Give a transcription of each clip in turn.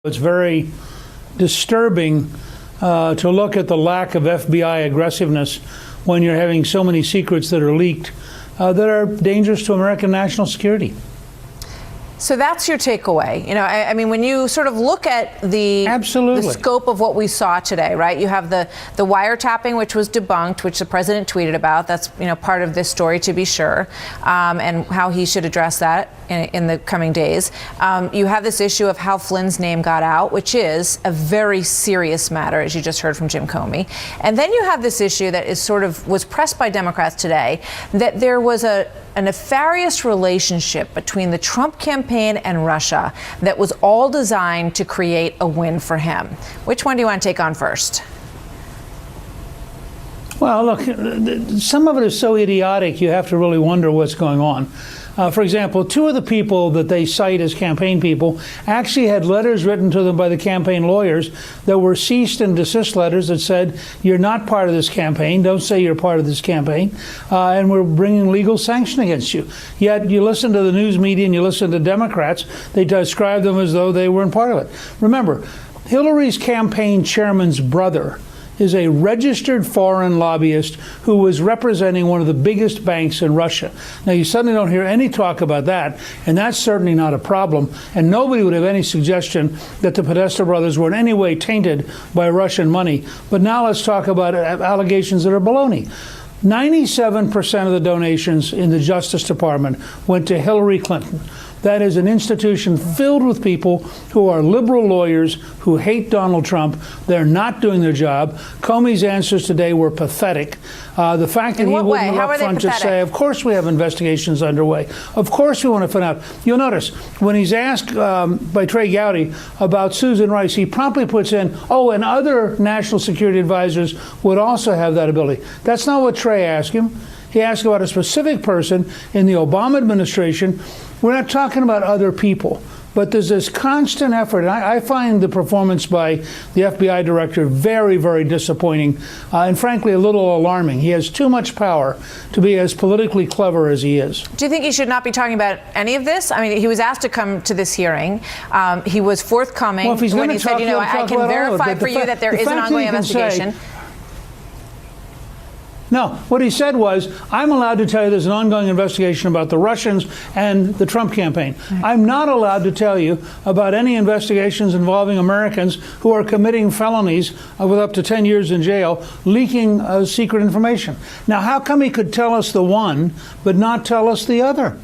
It's very disturbing to look at the lack of FBI aggressiveness when you're having so many secrets that are leaked that are dangerous to American national security. So that's your takeaway. You know, I mean, when you sort of look at the scope of what we saw today, right? You have the wiretapping, which was debunked, which the president tweeted about. That's, you know, part of this story, to be sure, and how he should address that in the coming days. You have this issue of how Flynn's name got out, which is a very serious matter, as you just heard from Jim Comey. And then you have this issue that is was pressed by Democrats today, that there was a nefarious relationship between the Trump campaign and Russia that was all designed to create a win for him. Which one do you want to take on first? Well, look, some of it is so idiotic you have to really wonder what's going on. For example, two of the people that they cite as campaign people actually had letters written to them by the campaign lawyers that were cease and desist letters that said, you're not part of this campaign, don't say you're part of this campaign, and we're bringing legal sanction against you. Yet you listen to the news media and you listen to Democrats, they describe them as though they weren't part of it. Remember, Hillary's campaign chairman's brother is a registered foreign lobbyist who was representing one of the biggest banks in Russia. Now, you suddenly don't hear any talk about that, and that's certainly not a problem. And nobody would have any suggestion that the Podesta brothers were in any way tainted by Russian money. But now let's talk about allegations that are baloney. 97% of the donations in the Justice Department went to Hillary Clinton. That is an institution filled with people who are liberal lawyers who hate Donald Trump. They're not doing their job. Comey's answers today were pathetic. The fact that he wouldn't up front just say, of course we have investigations underway. Of course we want to find out. You'll notice when he's asked by Trey Gowdy about Susan Rice, he promptly puts in, oh, and other national security advisors would also have that ability. That's not what Trey asked him. He asked about a specific person in the Obama administration. We're not talking about other people, but there's this constant effort. And I find the performance by the FBI director very, very disappointing and frankly a little alarming. He has too much power to be as politically clever as he is. Do you think he should not be talking about any of this? I mean, he was asked to come to this hearing. He was forthcoming when he said, you know, I can verify for you that there is an ongoing investigation. No, what he said was, I'm allowed to tell you there's an ongoing investigation about the Russians and the Trump campaign. I'm not allowed to tell you about any investigations involving Americans who are committing felonies with up to 10 years in jail, leaking secret information. Now, how come he could tell us the one, but not tell us the other?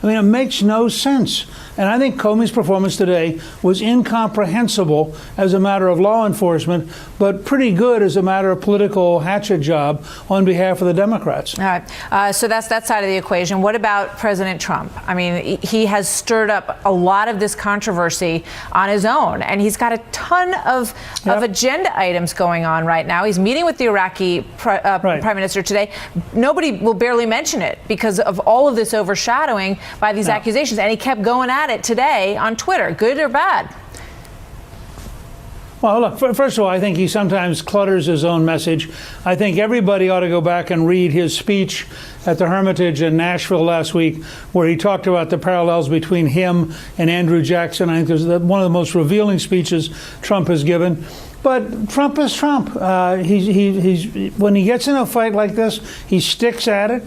I mean, it makes no sense. And I think Comey's performance today was incomprehensible as a matter of law enforcement, but pretty good as a matter of political hatchet job on behalf of the Democrats. All right. So that's that side of the equation. What about President Trump? I mean, he has stirred up a lot of this controversy on his own, and he's got a ton of agenda items going on right now. He's meeting with the Iraqi Prime Minister today. Nobody will barely mention it because of all of this overshadowing by these accusations, and he kept going at it today on Twitter. Good or bad? Well, look, first of all, I think he sometimes clutters his own message. I think everybody ought to go back and read his speech at the Hermitage in Nashville last week, where he talked about the parallels between him and Andrew Jackson. I think it was one of the most revealing speeches Trump has given. But Trump is Trump. He's when he gets in a fight like this, he sticks at it.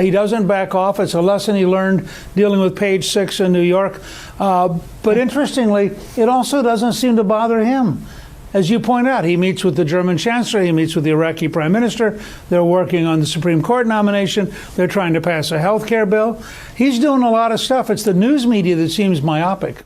He doesn't back off. It's a lesson he learned dealing with Page 6 in New York. But interestingly, it also doesn't seem to bother him. As you point out, he meets with the German chancellor. He meets with the Iraqi prime minister. They're working on the Supreme Court nomination. They're trying to pass a health care bill. He's doing a lot of stuff. It's the news media that seems myopic.